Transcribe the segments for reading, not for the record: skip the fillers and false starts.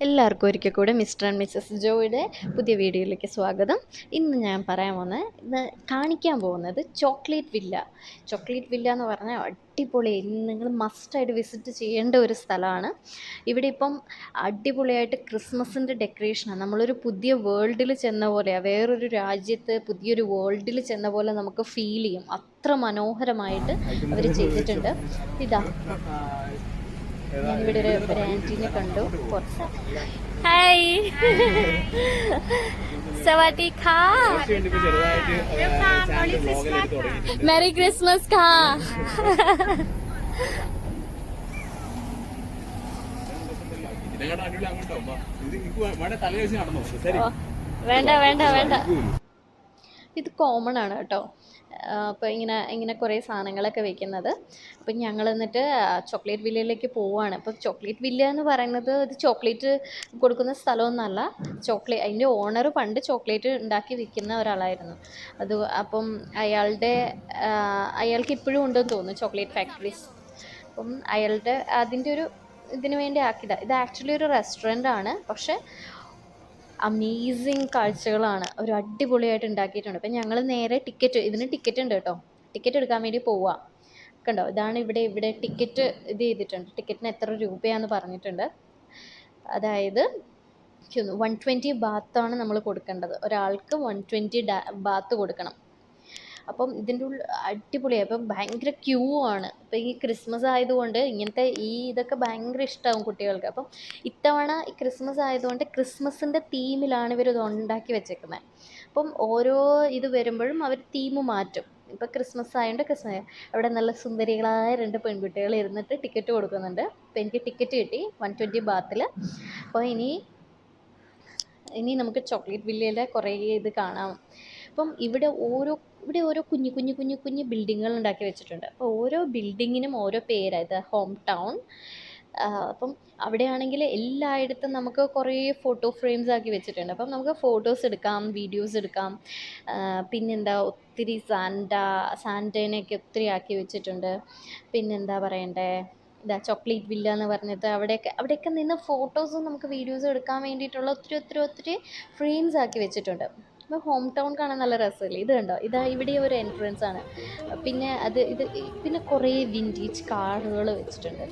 എല്ലാവർക്കും ഒരിക്കൽ കൂടെ മിസ്റ്റർ ആൻഡ് മിസ്സസ് ജോയുടെ പുതിയ വീഡിയോയിലേക്ക് സ്വാഗതം. ഇന്ന് ഞാൻ കാണിക്കാൻ പോകുന്നത് ചോക്ലേറ്റ് വില്ല എന്ന് പറഞ്ഞാൽ അടിപൊളി, നിങ്ങൾ മസ്റ്റായിട്ട് വിസിറ്റ് ചെയ്യേണ്ട ഒരു സ്ഥലമാണ്. ഇവിടെ ഇപ്പം അടിപൊളിയായിട്ട് ക്രിസ്മസിൻ്റെ ഡെക്കറേഷനാണ്. നമ്മളൊരു പുതിയ വേൾഡിൽ ചെന്ന പോലെയാണ്, വേറൊരു രാജ്യത്ത് പുതിയൊരു വേൾഡിൽ ചെന്ന പോലെ നമുക്ക് ഫീൽ ചെയ്യും. അത്ര മനോഹരമായിട്ട് അവർ ചെയ്തിട്ടുണ്ട്. ഇതാ ഞാനിവിടെ ഒരു ആൻറ്റീനെ കണ്ടു. കുറച്ച് ഹായ് സവാദി ഖാ, മെറി ക്രിസ്മസ് ഖാ. വേണ്ട വേണ്ട വേണ്ട, ഇത് കോമൺ ആണ് കേട്ടോ. അപ്പോൾ ഇങ്ങനെ കുറേ സാധനങ്ങളൊക്കെ വെക്കുന്നത്. അപ്പം ഞങ്ങൾ എന്നിട്ട് ചോക്ലേറ്റ് വില്ലയിലേക്ക് പോവുകയാണ്. അപ്പോൾ ചോക്ലേറ്റ് വില്ല എന്ന് പറയുന്നത് ഇത് ചോക്ലേറ്റ് കൊടുക്കുന്ന സ്ഥലമൊന്നുമല്ല. അതിൻ്റെ ഓണർ പണ്ട് ചോക്ലേറ്റ് ഉണ്ടാക്കി വിൽക്കുന്ന ഒരാളായിരുന്നു. അപ്പം അയാൾക്ക് ഇപ്പോഴും ഉണ്ടെന്ന് തോന്നുന്നു ചോക്ലേറ്റ് ഫാക്ടറീസ്. അപ്പം അതിൻ്റെ ഒരു ഇതിനു വേണ്ടി ആക്കിയതാണ്. ഇത് ആക്ച്വലി ഒരു റെസ്റ്റോറൻ്റ് ആണ്, പക്ഷേ അമേസിങ് കാഴ്ചകളാണ്. ഒരു അടിപൊളിയായിട്ട് ഉണ്ടാക്കിയിട്ടുണ്ട്. അപ്പം ഞങ്ങൾ നേരെ ഇതിന് ടിക്കറ്റ് ഉണ്ട് കേട്ടോ. ടിക്കറ്റ് എടുക്കാൻ വേണ്ടി പോവുക. കണ്ടോ, ഇതാണ് ഇവിടെ ടിക്കറ്റ് ഇത് ചെയ്തിട്ടുണ്ട്. ടിക്കറ്റിന് എത്ര രൂപയാണെന്ന് പറഞ്ഞിട്ടുണ്ട്. അതായത് 120 ബാത്താണ് നമ്മൾ കൊടുക്കേണ്ടത്. ഒരാൾക്ക് 120 ബാത്ത് കൊടുക്കണം. അപ്പം ഇതിൻ്റെ അടിപൊളിയാണ്. അപ്പം ഭയങ്കര ക്യൂ ആണ്. അപ്പം ഈ ക്രിസ്മസ് ആയതുകൊണ്ട് ഇങ്ങനത്തെ ഇതൊക്കെ ഭയങ്കര ഇഷ്ടമാവും കുട്ടികൾക്ക്. അപ്പം ഇത്തവണ ഈ ക്രിസ്മസ് ആയതുകൊണ്ട് ക്രിസ്മസിൻ്റെ തീമിലാണ് ഇവർ ഇത് ഉണ്ടാക്കി വെച്ചേക്കുന്നത്. അപ്പം ഓരോ ഇത് വരുമ്പോഴും അവർ തീം മാറ്റും. ഇപ്പം ക്രിസ്മസ് ആയതുകൊണ്ട് അവിടെ നല്ല സുന്ദരികളായ 2 പെൺകുട്ടികൾ ഇരുന്നിട്ട് ടിക്കറ്റ് കൊടുക്കുന്നുണ്ട്. അപ്പം എനിക്ക് ടിക്കറ്റ് കിട്ടി 120 ബാത്തിൽ. അപ്പോൾ ഇനി നമുക്ക് ചോക്ലേറ്റ് വില്ലയിലെ കുറേ ഇത് കാണാം. അപ്പം ഇവിടെ ഓരോ കുഞ്ഞു ബിൽഡിങ്ങുകൾ ഉണ്ടാക്കി വെച്ചിട്ടുണ്ട്. അപ്പോൾ ഓരോ ബിൽഡിങ്ങിനും ഓരോ പേരാണ്. ഇത് ഹോം ടൗൺ. അപ്പം അവിടെയാണെങ്കിൽ എല്ലായിടത്തും നമുക്ക് കുറേ ഫോട്ടോ ഫ്രെയിംസ് ആക്കി വെച്ചിട്ടുണ്ട്. അപ്പം നമുക്ക് ഫോട്ടോസ് എടുക്കാം, വീഡിയോസ് എടുക്കാം. പിന്നെന്താ, ഒത്തിരി സാൻറ്റേനെയൊക്കെ ഒത്തിരി ആക്കി വെച്ചിട്ടുണ്ട്. പിന്നെന്താ പറയണ്ടേ, ഇതാ ചോക്ലേറ്റ് വില്ല എന്ന് പറഞ്ഞിട്ട് അവിടെയൊക്കെ നിന്ന് ഫോട്ടോസും നമുക്ക് വീഡിയോസും എടുക്കാൻ വേണ്ടിയിട്ടുള്ള ഒത്തിരി ഫ്രെയിംസ് ആക്കി വെച്ചിട്ടുണ്ട്. അപ്പോൾ ഹോം ടൗൺ കാണാൻ നല്ല രസമില്ലേ. ഇത് കണ്ടോ, ഇവിടെ ഒരു എൻട്രൻസ് ആണ്. പിന്നെ കുറേ വിൻറ്റേജ് കാറുകൾ വെച്ചിട്ടുണ്ട്.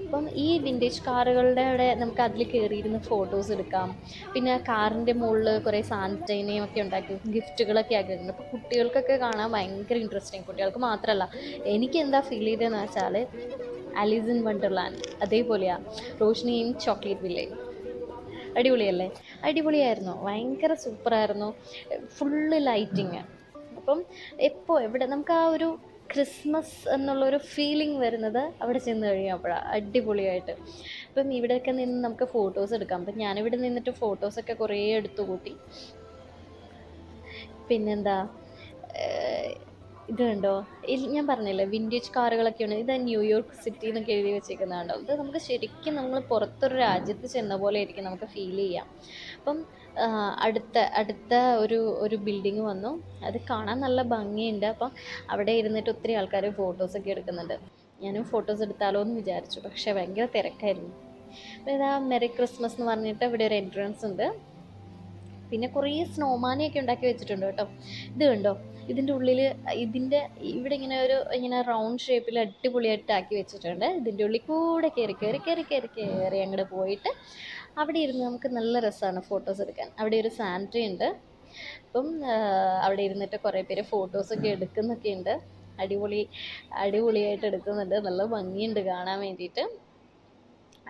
അപ്പം ഈ വിൻറ്റേജ് കാറുകളുടെ അവിടെ നമുക്ക് അതിൽ കയറിയിരുന്ന് ഫോട്ടോസ് എടുക്കാം. പിന്നെ കാറിൻ്റെ മുകളിൽ കുറേ സാൻറ്റൈനയും ഒക്കെ ഉണ്ടാക്കി ഗിഫ്റ്റുകളൊക്കെ ആക്കിയിട്ടുണ്ട്. അപ്പോൾ കുട്ടികൾക്കൊക്കെ കാണാൻ ഭയങ്കര ഇൻട്രസ്റ്റിങ്. കുട്ടികൾക്ക് മാത്രമല്ല, എനിക്ക് എന്താ ഫീൽ ചെയ്തതെന്ന് വെച്ചാൽ ആലീസ് ഇൻ വണ്ടർലാൻഡ് അതേപോലെയാണ് റോഷ്നിയും ചോക്ലേറ്റ് വില്ലയും. അടിപൊളിയല്ലേ? അടിപൊളിയായിരുന്നു, ഭയങ്കര സൂപ്പറായിരുന്നു. Full lighting. അപ്പം എവിടെ നമുക്ക് ആ ഒരു ക്രിസ്മസ് എന്നുള്ളൊരു ഫീലിംഗ് വരുന്നത് അവിടെ ചെന്ന് കഴിയുമ്പോഴാണ്, അടിപൊളിയായിട്ട്. അപ്പം ഇവിടെയൊക്കെ നിന്ന് നമുക്ക് ഫോട്ടോസ് എടുക്കാം. അപ്പം ഞാനിവിടെ നിന്നിട്ട് ഫോട്ടോസൊക്കെ കുറേ എടുത്തു കൂട്ടി. പിന്നെന്താ, ഇത് കണ്ടോ, ഞാൻ പറഞ്ഞില്ലേ വിൻറ്റേജ് കാറുകളൊക്കെയാണ്. ഇത് ന്യൂയോർക്ക് സിറ്റി എന്നൊക്കെ എഴുതി വെച്ചേക്കുന്നതുണ്ടോ. ഇത് നമുക്ക് ശരിക്കും നമ്മൾ പുറത്തൊരു രാജ്യത്ത് ചെന്ന പോലെ ആയിരിക്കും നമുക്ക് ഫീൽ ചെയ്യാം. അപ്പം അടുത്ത ഒരു ബിൽഡിങ് വന്നു. അത് കാണാൻ നല്ല ഭംഗിയുണ്ട്. അപ്പം അവിടെ ഇരുന്നിട്ട് ഒത്തിരി ആൾക്കാർ ഫോട്ടോസൊക്കെ എടുക്കുന്നുണ്ട്. ഞാനും ഫോട്ടോസ് എടുത്താലോ എന്ന് വിചാരിച്ചു, പക്ഷേ ഭയങ്കര തിരക്കായിരുന്നു. അപ്പോൾ ഇതാ മെറി ക്രിസ്മസ് എന്ന് പറഞ്ഞിട്ട് ഇവിടെ ഒരു എൻട്രൻസ് ഉണ്ട്. പിന്നെ കുറേ സ്നോമാനെയൊക്കെ ഉണ്ടാക്കി വെച്ചിട്ടുണ്ട് കേട്ടോ. ഇത് കണ്ടോ, ഇതിൻ്റെ ഉള്ളിൽ ഇവിടെ ഇങ്ങനെ റൗണ്ട് ഷേപ്പിൽ അടിപൊളിയായിട്ട് ആക്കി വെച്ചിട്ടുണ്ട്. ഇതിൻ്റെ ഉള്ളിൽ കൂടെ കയറി അങ്ങോട്ട് പോയിട്ട് അവിടെ ഇരുന്ന് നമുക്ക് നല്ല രസമാണ് ഫോട്ടോസ് എടുക്കാൻ. അവിടെ ഒരു സാൻറ്റ ഉണ്ട്. അപ്പം അവിടെ ഇരുന്നിട്ട് കുറേ പേര് ഫോട്ടോസൊക്കെ എടുക്കുന്നൊക്കെ ഉണ്ട്. അടിപൊളിയായിട്ട് എടുക്കുന്നുണ്ട്. നല്ല ഭംഗിയുണ്ട് കാണാൻ വേണ്ടിയിട്ട്.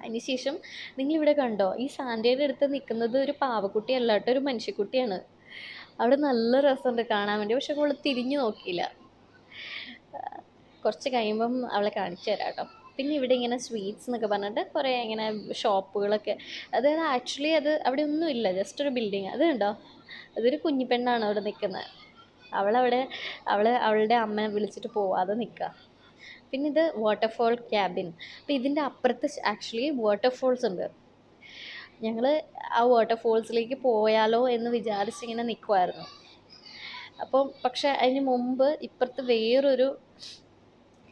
അതിനുശേഷം നിങ്ങളിവിടെ കണ്ടോ, ഈ സാൻറ്റയുടെ അടുത്ത് നിൽക്കുന്നത് ഒരു പാവക്കുട്ടി അല്ല കേട്ടോ, ഒരു മനുഷ്യക്കുട്ടിയാണ്. അവിടെ നല്ല രസമുണ്ട് കാണാൻ വേണ്ടി. പക്ഷെ അവൾ തിരിഞ്ഞു നോക്കിയില്ല. കുറച്ച് കഴിയുമ്പം അവളെ കാണിച്ചു തരാം കേട്ടോ. പിന്നെ ഇവിടെ ഇങ്ങനെ സ്വീറ്റ്സ് എന്നൊക്കെ പറഞ്ഞിട്ട് കുറേ ഇങ്ങനെ ഷോപ്പുകളൊക്കെ. അതായത് ആക്ച്വലി അവിടെ ഒന്നുമില്ല, ജസ്റ്റ് ഒരു ബിൽഡിങ്. അത് കണ്ടോ, അതൊരു കുഞ്ഞു പെണ്ണാണ് അവിടെ നിൽക്കുന്നത്. അവളുടെ അമ്മ വിളിച്ചിട്ട് പോവാതെ നിൽക്കുക. പിന്നെ ഇത് വാട്ടർഫോൾ ക്യാബിൻ. അപ്പോൾ ഇതിൻ്റെ അപ്പുറത്ത് ആക്ച്വലി വാട്ടർഫോൾസ് ഉണ്ട്. ഞങ്ങൾ ആ വാട്ടർഫോൾസിലേക്ക് പോയാലോ എന്ന് വിചാരിച്ചിങ്ങനെ നിൽക്കുമായിരുന്നു. പക്ഷേ അതിന് മുമ്പ് ഇപ്പുറത്ത് വേറൊരു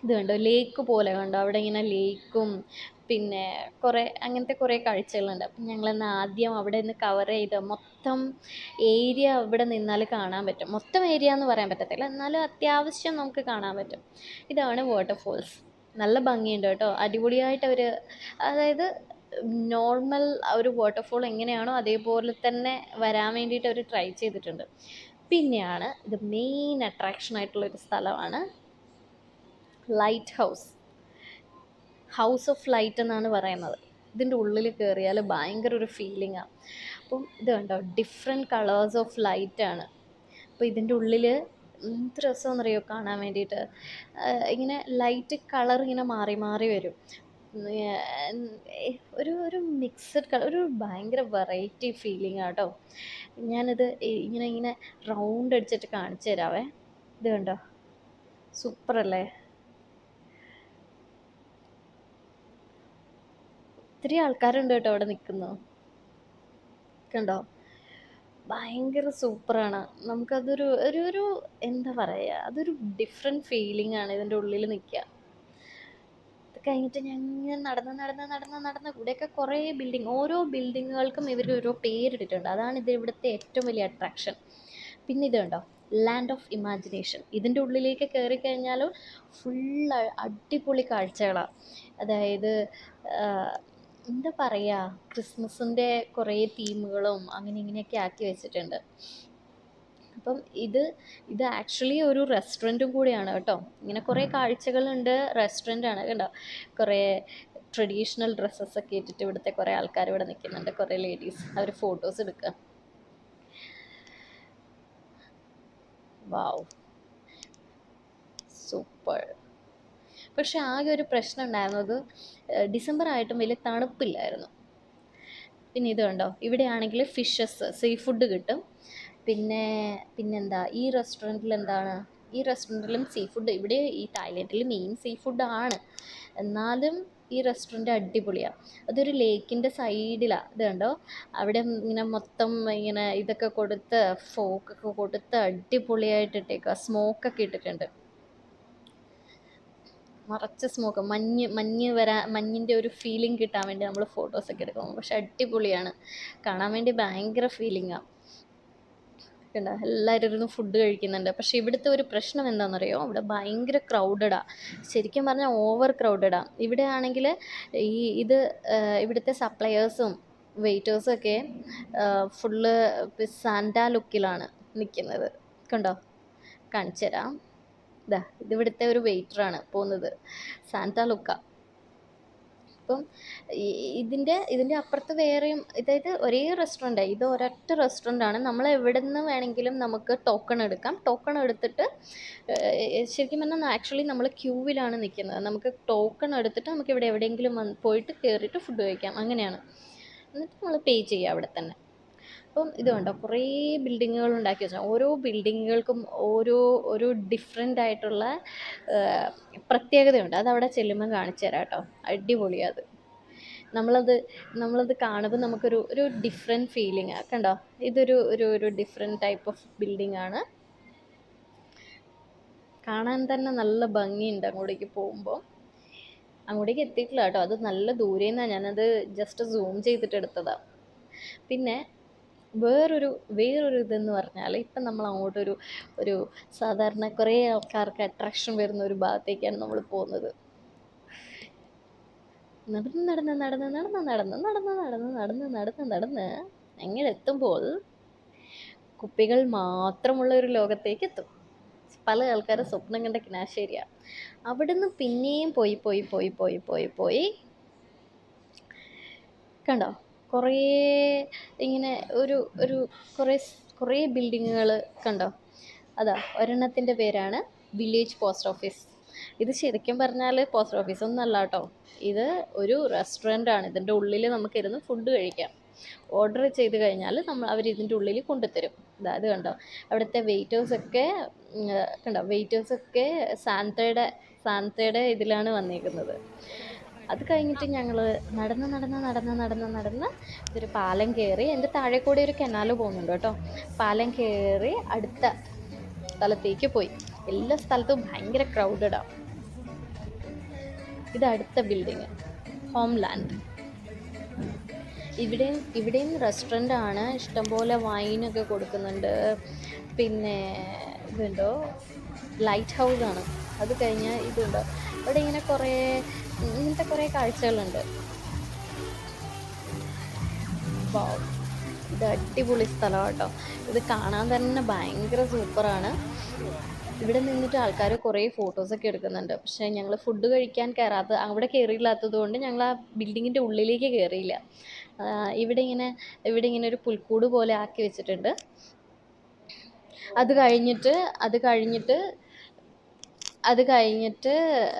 ഇത് കണ്ടോ, ലേക്ക് പോലെ കണ്ടോ, അവിടെ ഇങ്ങനെ ലേക്കും പിന്നെ കുറേ അങ്ങനത്തെ കുറേ കാഴ്ചകളുണ്ട്. അപ്പം ഞങ്ങളന്ന് ആദ്യം അവിടെ നിന്ന് കവർ ചെയ്ത് മൊത്തം ഏരിയ ഇവിടെ നിന്നാൽ കാണാൻ പറ്റും. മൊത്തം ഏരിയ എന്ന് പറയാൻ പറ്റത്തില്ല, എന്നാലും അത്യാവശ്യം നമുക്ക് കാണാൻ പറ്റും. ഇതാണ് വാട്ടർഫോൾസ്. നല്ല ഭംഗിയുണ്ട് കേട്ടോ, അടിപൊളിയായിട്ട് അവർ, അതായത് നോർമൽ ഒരു വാട്ടർഫോൾ എങ്ങനെയാണോ അതേപോലെ തന്നെ വരാൻ വേണ്ടിയിട്ട് അവർ ട്രൈ ചെയ്തിട്ടുണ്ട്. പിന്നെയാണ് ഇത് മെയിൻ അട്രാക്ഷൻ ആയിട്ടുള്ളൊരു സ്ഥലമാണ് light house. House of light എന്നാണ് പറയുന്നത്. ഇതിൻ്റെ ഉള്ളിൽ കയറിയാൽ ഭയങ്കര ഒരു ഫീലിംഗാണ്. അപ്പം ഇത് കണ്ടോ, ഡിഫറെൻറ്റ് കളേഴ്സ് ഓഫ് ലൈറ്റാണ്. അപ്പോൾ ഇതിൻ്റെ ഉള്ളിൽ എന്ത് രസമെന്നറിയോ കാണാൻ വേണ്ടിയിട്ട്. ഇങ്ങനെ ലൈറ്റ് കളർ ഇങ്ങനെ മാറി മാറി വരും. ഒരു ഒരു മിക്സഡ് കളർ, ഒരു ഭയങ്കര വെറൈറ്റി ഫീലിംഗ് ആട്ടോ. ഞാനിത് ഇങ്ങനെ ഇങ്ങനെ റൗണ്ട് അടിച്ചിട്ട് കാണിച്ചു തരാവേ. ഇത് കണ്ടോ, സൂപ്പർ അല്ലേ? ഒത്തിരി ആൾക്കാരുണ്ട് കേട്ടോ അവിടെ നിൽക്കുന്നു, കണ്ടോ? ഭയങ്കര സൂപ്പറാണ്. നമുക്കതൊരു ഒരു ഒരു എന്താ പറയുക, അതൊരു ഡിഫറെൻറ്റ് ഫീലിംഗ് ആണ് ഇതിൻ്റെ ഉള്ളിൽ നിൽക്കുക. ഇത് കഴിഞ്ഞിട്ട് ഞങ്ങൾ നടന്ന് നടന്ന് നടന്ന് നടന്ന് ഇവിടെയൊക്കെ കുറേ ബിൽഡിങ്, ഓരോ ബിൽഡിങ്ങുകൾക്കും ഇവർ ഓരോ പേരിട്ടിട്ടുണ്ട്. അതാണ് ഇത് ഇവിടുത്തെ ഏറ്റവും വലിയ അട്രാക്ഷൻ. പിന്നെ ഇത് കണ്ടോ, ലാൻഡ് ഓഫ് ഇമാജിനേഷൻ. ഇതിൻ്റെ ഉള്ളിലേക്ക് കയറി കഴിഞ്ഞാൽ ഫുൾ അടിപൊളി കാഴ്ചകളാണ്. അതായത് എന്താ പറയുക, ക്രിസ്മസിൻ്റെ കുറേ തീമുകളും അങ്ങനെ ഇങ്ങനെയൊക്കെ ആക്കി വെച്ചിട്ടുണ്ട്. അപ്പം ഇത് ആക്ച്വലി ഒരു റെസ്റ്റോറൻറ്റും കൂടിയാണ് കേട്ടോ. ഇങ്ങനെ കുറേ കാഴ്ചകളുണ്ട്, റെസ്റ്റോറൻ്റാണ് കേട്ടോ. കുറേ ട്രഡീഷണൽ ഡ്രസ്സസൊക്കെ ഇട്ടിട്ട് ഇവിടുത്തെ കുറേ ആൾക്കാർ ഇവിടെ നിൽക്കുന്നുണ്ട്, കുറേ ലേഡീസ്. അവർ ഫോട്ടോസ് എടുക്കുക. വാവ്, സൂപ്പർ. പക്ഷെ ആകെ ഒരു പ്രശ്നം ഉണ്ടായിരുന്നത് ഡിസംബർ ആയിട്ടും വലിയ തണുപ്പില്ലായിരുന്നു. പിന്നെ ഇത് കണ്ടോ, ഇവിടെ ആണെങ്കിൽ ഫിഷസ്, സീ ഫുഡ് കിട്ടും. പിന്നെന്താ ഈ റെസ്റ്റോറൻറ്റിൽ എന്താണ്, ഈ റെസ്റ്റോറൻറ്റിലും സീ ഫുഡ്, ഇവിടെ ഈ തായ്ലൻഡിൽ മെയിൻ സീ ഫുഡാണ്. എന്നാലും ഈ റെസ്റ്റോറൻറ്റ് അടിപൊളിയാണ്. അതൊരു ലേക്കിൻ്റെ സൈഡിലാണ്. ഇത് കണ്ടോ, അവിടെ ഇങ്ങനെ മൊത്തം ഇങ്ങനെ ഇതൊക്കെ കൊടുത്ത്, ഫോക്കൊക്കെ കൊടുത്ത് അടിപൊളിയായിട്ട് ഇട്ടേക്കുക. സ്മോക്കൊക്കെ ഇട്ടിട്ടുണ്ട്, നിറച്ച് സ്മോക്ക്, മഞ്ഞിൻ്റെ ഒരു ഫീലിംഗ് കിട്ടാൻ വേണ്ടി നമ്മൾ ഫോട്ടോസൊക്കെ എടുക്കും. പക്ഷെ അടിപൊളിയാണ്, കാണാൻ വേണ്ടി ഭയങ്കര ഫീലിംഗാണ്. കണ്ടോ, എല്ലാവരും ഇരുന്ന് ഫുഡ് കഴിക്കുന്നുണ്ട്. പക്ഷേ ഇവിടുത്തെ ഒരു പ്രശ്നം എന്താണെന്നറിയോ, ഇവിടെ ഭയങ്കര ക്രൗഡഡാണ്. ശരിക്കും പറഞ്ഞാൽ ഓവർ ക്രൗഡഡാണ്. ഇവിടെ ആണെങ്കിൽ ഇത് ഇവിടുത്തെ സപ്ലയേഴ്സും വെയിറ്റേഴ്സും ഒക്കെ ഫുള്ള് സാന്റാ ലുക്കിലാണ് നിൽക്കുന്നത്. കണ്ടോ, കാണിച്ചു തരാം. ഇതിവിടുത്തെ ഒരു വെയിറ്ററാണ് പോകുന്നത്, സാന്റാ ലുക്ക. അപ്പം ഇതിൻ്റെ അപ്പുറത്ത് വേറെയും, അതായത് ഒരേ റെസ്റ്റോറൻറ്റ്, ഇത് ഒരൊറ്റ റെസ്റ്റോറൻ്റാണ്. നമ്മൾ എവിടെ നിന്ന് വേണമെങ്കിലും നമുക്ക് ടോക്കൺ എടുക്കാം. ടോക്കൺ എടുത്തിട്ട് ശരിക്കും പറഞ്ഞാൽ ആക്ച്വലി നമ്മൾ ക്യൂവിലാണ് നിൽക്കുന്നത്. നമുക്ക് ടോക്കൺ എടുത്തിട്ട് നമുക്ക് ഇവിടെ എവിടെയെങ്കിലും പോയിട്ട് കയറിയിട്ട് ഫുഡ് കഴിക്കാം, അങ്ങനെയാണ്. എന്നിട്ട് നമ്മൾ പേ ചെയ്യുക അവിടെ തന്നെ. അപ്പം ഇത് കണ്ടോ, കുറേ ബിൽഡിങ്ങുകൾ ഉണ്ടാക്കി വെച്ചാൽ ഓരോ ബിൽഡിങ്ങുകൾക്കും ഒരു ഡിഫറെൻ്റ് ആയിട്ടുള്ള പ്രത്യേകതയുണ്ട്. അതവിടെ ചെല്ലുമ്പോൾ കാണിച്ചു തരാം കേട്ടോ. അടിപൊളിയാണ് അത്. നമ്മളത് കാണുമ്പോൾ നമുക്കൊരു ഡിഫറെൻറ്റ് ഫീലിംഗാണ്. കണ്ടോ, ഇതൊരു ഡിഫറെൻറ്റ് ടൈപ്പ് ഓഫ് ബിൽഡിംഗ് ആണ്. കാണാൻ തന്നെ നല്ല ഭംഗിയുണ്ട് അങ്ങോട്ടേക്ക് പോകുമ്പോൾ. അങ്ങോട്ടേക്ക് എത്തിയിട്ടില്ല കേട്ടോ, അത് നല്ല ദൂരെ നിന്നാണ്, ഞാനത് ജസ്റ്റ് സൂം ചെയ്തിട്ട് എടുത്തതാണ്. പിന്നെ വേറൊരു ഇതെന്ന് പറഞ്ഞാൽ, ഇപ്പം നമ്മൾ ഒരു സാധാരണ കുറേ ആൾക്കാർക്ക് അട്രാക്ഷൻ വരുന്ന ഒരു ഭാഗത്തേക്കാണ് നമ്മൾ പോകുന്നത്. നടന്ന് നടന്ന് നടന്ന് നടന്ന് നടന്ന് നടന്ന് നടന്ന് നടന്ന് നടന്ന് നടന്ന് അങ്ങനെ എത്തുമ്പോൾ കുപ്പികൾ മാത്രമുള്ള ഒരു ലോകത്തേക്ക് എത്തും. പല ആൾക്കാരും സ്വപ്നം കണ്ട കിനാശ്ശേരിയാണ്. അവിടുന്ന് പിന്നെയും പോയി പോയി പോയി പോയി പോയി പോയി കണ്ടോ, കുറേ ഇങ്ങനെ ഒരു കുറേ ബിൽഡിങ്ങുകൾ കണ്ടോ. ഒരെണ്ണത്തിൻ്റെ പേരാണ് വില്ലേജ് പോസ്റ്റ് ഓഫീസ്. ഇത് ശരിക്കും പറഞ്ഞാൽ പോസ്റ്റ് ഓഫീസ് ഒന്നല്ല കേട്ടോ, ഇത് ഒരു റെസ്റ്റോറൻ്റാണ്. ഇതിൻ്റെ ഉള്ളിൽ നമുക്കിരുന്ന് ഫുഡ് കഴിക്കാം. ഓർഡർ ചെയ്ത് കഴിഞ്ഞാൽ അവർ ഇതിൻ്റെ ഉള്ളിൽ കൊണ്ടുത്തരും. ഇത് കണ്ടോ, അവിടുത്തെ വെയിറ്റേഴ്സൊക്കെ സാന്തയുടെ ഇതിലാണ് വന്നിരിക്കുന്നത്. അത് കഴിഞ്ഞിട്ട് ഞങ്ങൾ നടന്ന് ഇതൊരു പാലം കയറി, എൻ്റെ താഴെ കൂടി ഒരു കനാൽ പോകുന്നുണ്ട് കേട്ടോ. പാലം കയറി അടുത്ത സ്ഥലത്തേക്ക് പോയി. എല്ലാ സ്ഥലത്തും ഭയങ്കര ക്രൗഡഡാണ്. ഇത് അടുത്ത ബിൽഡിങ്, ഹോംലാൻഡ്. ഇവിടെയും റെസ്റ്റോറൻ്റ് ആണ്, ഇഷ്ടംപോലെ വൈനൊക്കെ കൊടുക്കുന്നുണ്ട്. പിന്നെ ഇതുണ്ടോ, ലൈറ്റ് ഹൗസ് ആണ്. അത് കഴിഞ്ഞാൽ ഇതുണ്ടോ, ഇവിടെ ഇങ്ങനെ കുറേ ഇങ്ങനത്തെ കുറേ കാഴ്ചകളുണ്ട്. വൗ, ഇത് അടിപൊളി സ്ഥലം കേട്ടോ. ഇത് കാണാൻ തന്നെ ഭയങ്കര സൂപ്പറാണ്. ഇവിടെ നിന്നിട്ട് ആൾക്കാർ കുറേ ഫോട്ടോസൊക്കെ എടുക്കുന്നുണ്ട്. പക്ഷേ ഞങ്ങൾ ഫുഡ് കഴിക്കാൻ അവിടെ കയറിയില്ലാത്തത് കൊണ്ട് ഞങ്ങൾ ആ ബിൽഡിങ്ങിൻ്റെ ഉള്ളിലേക്ക് കയറിയില്ല. ഇവിടെ ഇങ്ങനെ ഒരു പുൽക്കൂട് പോലെ ആക്കി വെച്ചിട്ടുണ്ട്. അത് കഴിഞ്ഞിട്ട്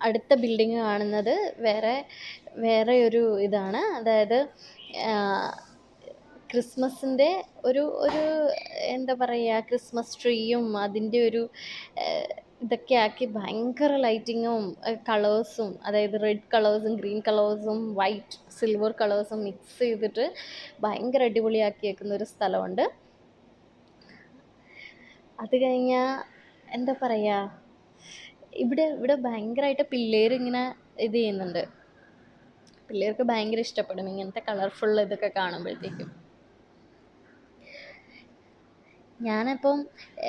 അടുത്ത ബിൽഡിങ് കാണുന്നത് വേറെ ഒരു ഇതാണ്. അതായത് ക്രിസ്മസിൻ്റെ ഒരു എന്താ പറയുക, ക്രിസ്മസ് ട്രീയും അതിൻ്റെ ഒരു ഇതൊക്കെ ആക്കി ഭയങ്കര ലൈറ്റിങ്ങും കളേഴ്സും, അതായത് റെഡ് കളേഴ്സും ഗ്രീൻ കളേഴ്സും വൈറ്റ് സിൽവർ കളേഴ്സും മിക്സ് ചെയ്തിട്ട് ഭയങ്കര അടിപൊളിയാക്കിയേക്കുന്ന ഒരു സ്ഥലമുണ്ട്. അത് കഴിഞ്ഞാൽ എന്താ പറയുക, ഇവിടെ ഭയങ്കരമായിട്ട് പിള്ളേരിങ്ങനെ ഇത് ചെയ്യുന്നുണ്ട്. പിള്ളേർക്ക് ഭയങ്കര ഇഷ്ടപ്പെടും ഇങ്ങനത്തെ കളർഫുൾ ഇതൊക്കെ കാണുമ്പോഴത്തേക്കും. ഞാനപ്പം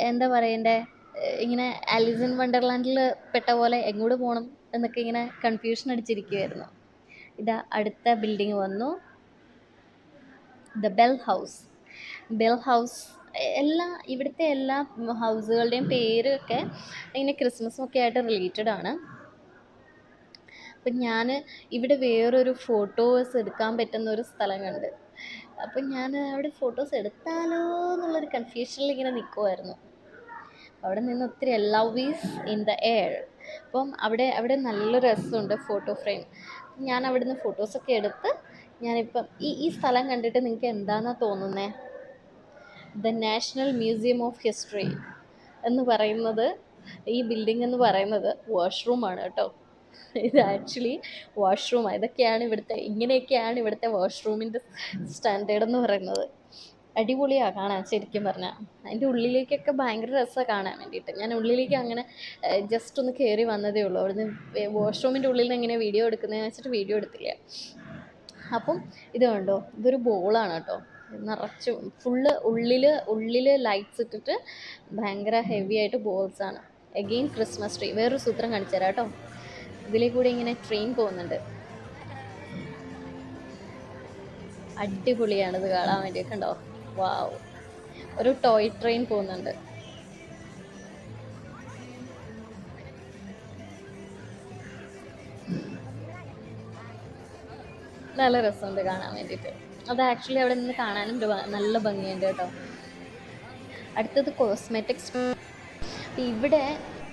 എന്താ പറയണ്ടേ, ഇങ്ങനെ ആലിസ് ഇൻ വണ്ടർലാൻഡിൽ പെട്ട പോലെ എങ്ങോട്ട് പോകണം എന്നൊക്കെ ഇങ്ങനെ കൺഫ്യൂഷൻ അടിച്ചിരിക്കുമായിരുന്നു. ഇതാ അടുത്ത ബിൽഡിങ് വന്നു, ദ ബെൽ ഹൗസ്. ഇവിടുത്തെ എല്ലാ ഹൗസുകളുടെയും പേരൊക്കെ ഇങ്ങനെ ക്രിസ്മസും ആയിട്ട് റിലേറ്റഡ് ആണ്. അപ്പം ഞാൻ ഇവിടെ വേറൊരു ഫോട്ടോസ് എടുക്കാൻ പറ്റുന്ന ഒരു സ്ഥലം കണ്ട്. അപ്പം ഞാൻ അവിടെ ഫോട്ടോസ് എടുത്താലോ എന്നുള്ളൊരു കൺഫ്യൂഷനിൽ ഇങ്ങനെ നിൽക്കുമായിരുന്നു. അവിടെ നിന്ന് ഒത്തിരി love is in the air. അപ്പം അവിടെ നല്ല രസമുണ്ട് ഫോട്ടോ ഫ്രെയിം. ഞാൻ അവിടെ നിന്ന് ഫോട്ടോസൊക്കെ എടുത്ത് ഞാനിപ്പം ഈ സ്ഥലം കണ്ടിട്ട് നിങ്ങൾക്ക് എന്താണെന്നാണ് തോന്നുന്നത്? The national museum of history എന്ന് പറയുന്നത്, ഈ ബിൽഡിംഗ് എന്ന് പറയുന്നത് വാഷ്റൂമാണ് കേട്ടോ. ഇത് ആക്ച്വലി വാഷ്റൂമാണ്. ഇങ്ങനെയൊക്കെയാണ് ഇവിടുത്തെ വാഷ്റൂമിൻ്റെ സ്റ്റാൻഡേർഡ് എന്ന് പറയുന്നത്. അടിപൊളിയാണ് കാണാൻ ശരിക്കും പറഞ്ഞാൽ. അതിൻ്റെ ഉള്ളിലേക്കൊക്കെ ഭയങ്കര രസമാണ് കാണാൻ വേണ്ടിയിട്ട്. ഞാൻ ഉള്ളിലേക്ക് അങ്ങനെ ജസ്റ്റ് ഒന്ന് കയറി വന്നതേ ഉള്ളൂ. അവിടുന്ന് വാഷ്റൂമിൻ്റെ ഉള്ളിൽ നിന്ന് എങ്ങനെ വീഡിയോ എടുക്കുന്നതെന്ന് വെച്ചിട്ട് വീഡിയോ എടുത്തില്ല. അപ്പം ഇത് കണ്ടോ, ഇതൊരു ബോളാണ് കേട്ടോ. നിറച്ചും ഫുള്ള് ഉള്ളിൽ ലൈറ്റ്സ് ഇട്ടിട്ട് ഭയങ്കര ഹെവി ആയിട്ട് ബോൾസാണ്. Again Christmas tree. വേറൊരു സൂത്രം കാണിച്ചു തരാം കേട്ടോ. ഇതിലേ കൂടി ഇങ്ങനെ ട്രെയിൻ പോകുന്നുണ്ട്. അടിപൊളിയാണിത് കാണാൻ വേണ്ടി. കണ്ടോ, വാവ്, ഒരു ടോയ് ട്രെയിൻ പോകുന്നുണ്ട്. നല്ല രസമുണ്ട് കാണാൻ വേണ്ടിയിട്ട്. അത് ആക്ച്വലി അവിടെ നിന്ന് കാണാനും നല്ല ഭംഗിയുണ്ട് കേട്ടോ. അടുത്തത് കോസ്മെറ്റിക്സ്.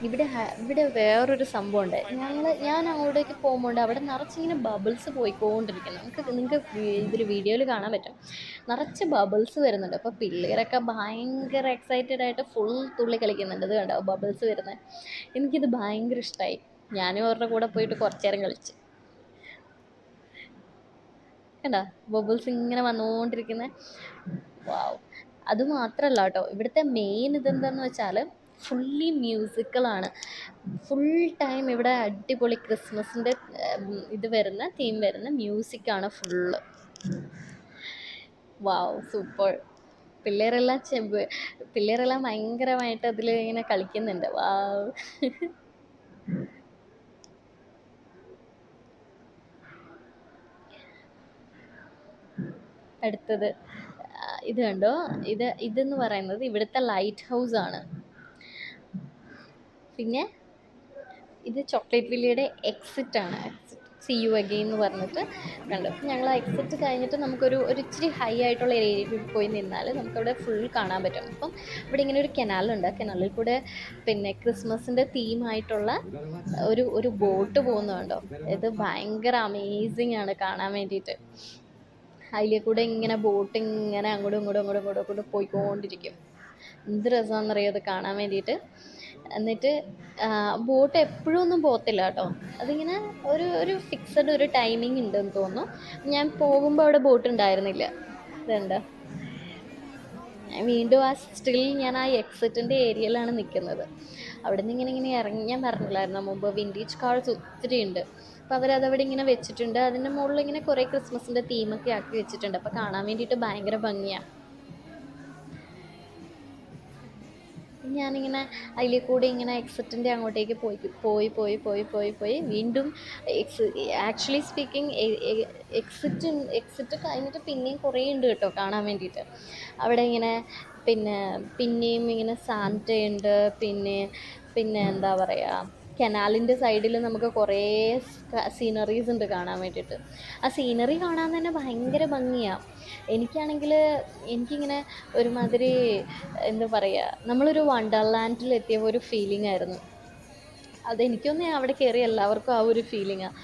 ഇവിടെ വേറൊരു സംഭവമുണ്ട്. ഞാൻ അങ്ങോട്ടേക്ക് പോകുമ്പോൾ അവിടെ നിറച്ചിങ്ങനെ ബബിൾസ് പോയിക്കൊണ്ടിരിക്കുന്നു. നിങ്ങൾക്ക് ഇതിൽ വീഡിയോയിൽ കാണാൻ പറ്റും. നിറച്ച് ബബിൾസ് വരുന്നുണ്ട്. അപ്പോൾ പിള്ളേരൊക്കെ ഭയങ്കര എക്സൈറ്റഡ് ആയിട്ട് ഫുൾ തുള്ളി കളിക്കുന്നുണ്ട്. ഇത് കണ്ടോ, ബബിൾസ് വരുന്നത്. എനിക്കിത് ഭയങ്കര ഇഷ്ടമായി. ഞാനും അവരുടെ കൂടെ പോയിട്ട് കുറച്ച് നേരം കളിച്ച്. കണ്ടോ, ബബിൾസ് ഇങ്ങനെ വന്നുകൊണ്ടിരിക്കുന്നത്. വാവ്. അതുമാത്രമല്ല കേട്ടോ, ഇവിടുത്തെ മെയിൻ ഇതെന്താണെന്ന് വെച്ചാൽ ഫുള്ളി മ്യൂസിക്കലാണ്. ഫുൾ ടൈം ഇവിടെ അടിപൊളി ക്രിസ്മസിൻ്റെ തീം വരുന്ന മ്യൂസിക്കാണ് ഫുള്ള്. വാവ്, സൂപ്പർ. പിള്ളേരെല്ലാം ഭയങ്കരമായിട്ട് അതിൽ ഇങ്ങനെ കളിക്കുന്നുണ്ട്. വാവ്. അടുത്തത് ഇത് കണ്ടോ, ഇതെന്ന് പറയുന്നത് ഇവിടുത്തെ ലൈറ്റ് ഹൗസ് ആണ്. പിന്നെ ഇത് ചോക്ലേറ്റ് വില്ലയുടെ എക്സിറ്റ് ആണ്. സി യു അഗെയിൻ എന്ന് പറഞ്ഞിട്ട് കണ്ടു. ഞങ്ങൾ എക്സിറ്റ് കഴിഞ്ഞിട്ട് നമുക്കൊരു ഇച്ചിരി ഹൈ ആയിട്ടുള്ള ഏരിയയിൽ പോയി നിന്നാൽ നമുക്കവിടെ ഫുൾ കാണാൻ പറ്റും. അപ്പം ഇവിടെ ഇങ്ങനെ ഒരു കനാലുണ്ട്. കനാലിൽ കൂടെ പിന്നെ ക്രിസ്മസിൻ്റെ തീമായിട്ടുള്ള ഒരു ബോട്ട് പോകുന്നുണ്ടോ. ഇത് ഭയങ്കര അമേസിങ് ആണ് കാണാൻ വേണ്ടിയിട്ട്. അതിലെ കൂടെ ഇങ്ങനെ ബോട്ട് ഇങ്ങനെ അങ്ങോട്ടും പോയിക്കൊണ്ടിരിക്കും. എന്ത് രസമാണെന്നറിയോ അത് കാണാൻ വേണ്ടിയിട്ട്. എന്നിട്ട് ബോട്ട് എപ്പോഴും ഒന്നും പോകത്തില്ല കേട്ടോ. അതിങ്ങനെ ഒരു ഫിക്സഡ് ഒരു ടൈമിംഗ് ഉണ്ടെന്ന് തോന്നുന്നു. ഞാൻ പോകുമ്പോൾ അവിടെ ബോട്ട് ഉണ്ടായിരുന്നില്ല. ഇതുണ്ട്, വീണ്ടും ഞാൻ ആ എക്സിറ്റിൻ്റെ ഏരിയയിലാണ് നിൽക്കുന്നത്. അവിടെ നിന്ന് ഇങ്ങനെ ഇറങ്ങി, ഞാൻ പറഞ്ഞില്ലായിരുന്നു മുമ്പ് വിൻറ്റേജ് കാർസ് ഒത്തിരി ഉണ്ട്. അപ്പോൾ അവരതവിടെ ഇങ്ങനെ വെച്ചിട്ടുണ്ട്. അതിൻ്റെ മുകളിൽ ഇങ്ങനെ കുറേ ക്രിസ്മസിൻ്റെ തീമൊക്കെ ആക്കി വെച്ചിട്ടുണ്ട്. അപ്പോൾ കാണാൻ വേണ്ടിയിട്ട് ഭയങ്കര ഭംഗിയാണ്. ഞാനിങ്ങനെ അതിൽ കൂടെ ഇങ്ങനെ എക്സിറ്റിൻ്റെ അങ്ങോട്ടേക്ക് പോയി വീണ്ടും ആക്ച്വലി സ്പീക്കിംഗ് എക്സിറ്റ് കഴിഞ്ഞിട്ട് പിന്നെയും കുറേ ഉണ്ട് കേട്ടോ കാണാൻ വേണ്ടിയിട്ട്. അവിടെ ഇങ്ങനെ പിന്നെയും ഇങ്ങനെ സാന്റയുണ്ട്. പിന്നെ എന്താ പറയുക, കനാലിൻ്റെ സൈഡിൽ നമുക്ക് കുറേ സീനറീസ് ഉണ്ട് കാണാൻ വേണ്ടിയിട്ട്. ആ സീനറി കാണാൻ തന്നെ ഭയങ്കര ഭംഗിയാണ്. എനിക്കിങ്ങനെ ഒരുമാതിരി എന്താ പറയുക, നമ്മളൊരു വണ്ടർലാൻഡിലെത്തിയ ഒരു ഫീലിംഗ് ആയിരുന്നു. അതെനിക്കൊന്നും അവിടെ കയറി എല്ലാവർക്കും ആ ഒരു ഫീലിംഗാണ്.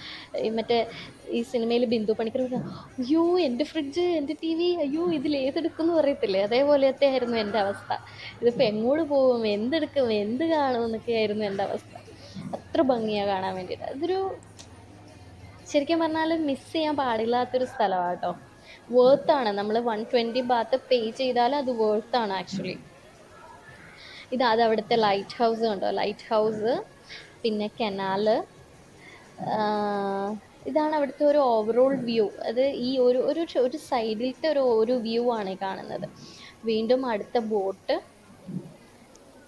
ഈ സിനിമയിൽ ബിന്ദു പണിക്കർ അയ്യോ എൻ്റെ ഫ്രിഡ്ജ്, എൻ്റെ ടി വി, അയ്യോ ഇതിലേതെടുക്കുമെന്ന് പറയത്തില്ലേ, അതേപോലത്തെ ആയിരുന്നു എൻ്റെ അവസ്ഥ. ഇതിപ്പോൾ എങ്ങോട്ട് പോകും, എന്തെടുക്കും, എന്ത് കാണും എന്നൊക്കെ ആയിരുന്നു എൻ്റെ അവസ്ഥ. അത്ര ഭംഗിയാണ് കാണാൻ വേണ്ടിയിട്ട്. ശരിക്കും പറഞ്ഞാൽ മിസ് ചെയ്യാൻ പാടില്ലാത്തൊരു സ്ഥലമാണ് കേട്ടോ. വേർത്താണ്. നമ്മൾ 120 ബാത്ത് പേ ചെയ്താൽ അത് വേർത്താണ് ആക്ച്വലി. അത് അവിടുത്തെ ലൈറ്റ് ഹൗസ് കണ്ടോ, ലൈറ്റ് ഹൗസ്, പിന്നെ കനാല്. ഇതാണ് അവിടുത്തെ ഒരു ഓവറോൾ വ്യൂ. അത് ഈ ഒരു സൈഡിലത്തെ ഒരു വ്യൂ ആണ് കാണുന്നത്. വീണ്ടും അടുത്ത ബോട്ട്.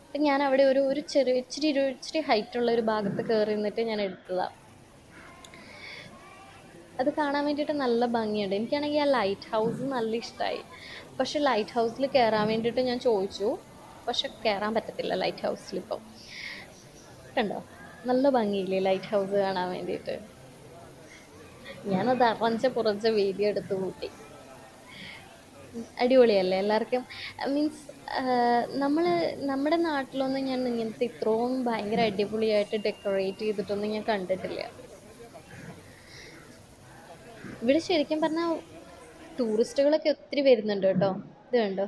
അപ്പം ഞാൻ അവിടെ ഒരു ഇച്ചിരി ഹൈറ്റുള്ള ഒരു ഭാഗത്ത് കയറി നിന്നിട്ട് ഞാൻ എടുത്തതാണ്. അത് കാണാൻ വേണ്ടിയിട്ട് നല്ല ഭംഗിയുണ്ട്. എനിക്കാണെങ്കിൽ ആ ലൈറ്റ് ഹൗസ് നല്ല ഇഷ്ടമായി. പക്ഷേ ലൈറ്റ് ഹൗസിൽ കയറാൻ വേണ്ടിയിട്ട് ഞാൻ ചോദിച്ചു, പക്ഷെ കയറാൻ പറ്റത്തില്ല ലൈറ്റ് ഹൗസിലിപ്പം. കണ്ടോ, നല്ല ഭംഗിയില്ലേ ലൈറ്റ് ഹൗസ് കാണാൻ വേണ്ടിയിട്ട്. ഞാനത് പുറഞ്ച വീഡിയോ എടുത്ത് കൂട്ടി. അടിപൊളിയല്ലേ എല്ലാവർക്കും? മീൻസ് നമ്മുടെ നാട്ടിലൊന്നും ഞാൻ ഇങ്ങനത്തെ ഇത്രയും ഭയങ്കര അടിപൊളിയായിട്ട് ഡെക്കറേറ്റ് ചെയ്തിട്ടൊന്നും ഞാൻ കണ്ടിട്ടില്ല. ഇവിടെ ശരിക്കും പറഞ്ഞാൽ ടൂറിസ്റ്റുകളൊക്കെ ഒത്തിരി വരുന്നുണ്ട് കേട്ടോ. ഇത് കണ്ടോ,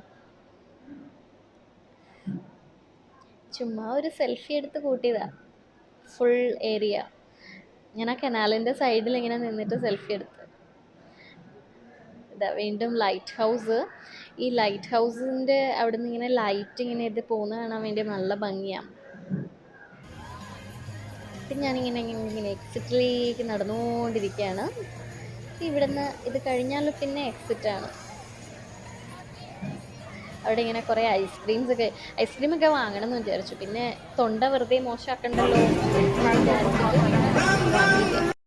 ചുമ്മാ ഒരു സെൽഫി എടുത്ത് കൂട്ടിയതാ. ഫുൾ ഏരിയ ഞാൻ ആ കനാലിൻ്റെ സൈഡിൽ ഇങ്ങനെ നിന്നിട്ട് സെൽഫി എടുത്ത്. വീണ്ടും ലൈറ്റ് ഹൗസ്. ഈ ലൈറ്റ് ഹൗസിൻ്റെ അവിടെ നിന്ന് ഇങ്ങനെ ലൈറ്റ് ഇങ്ങനെ ഇത് പോകുന്ന കാണാൻ വേണ്ടി നല്ല ഭംഗിയാണ്. പിന്നെ ഞാനിങ്ങനെ എക്സിറ്റിലേക്ക് നടന്നുകൊണ്ടിരിക്കുകയാണ്. ഇവിടുന്ന് ഇത് കഴിഞ്ഞാൽ പിന്നെ എക്സിറ്റാണ്. അവിടെ ഇങ്ങനെ കുറേ ഐസ്ക്രീമൊക്കെ വാങ്ങണം എന്ന് വിചാരിച്ചു. പിന്നെ തൊണ്ട വെറുതെ മോശമാക്കണ്ടല്ലോ എന്ന് വിചാരിച്ചിട്ട് വാങ്ങിയില്ല.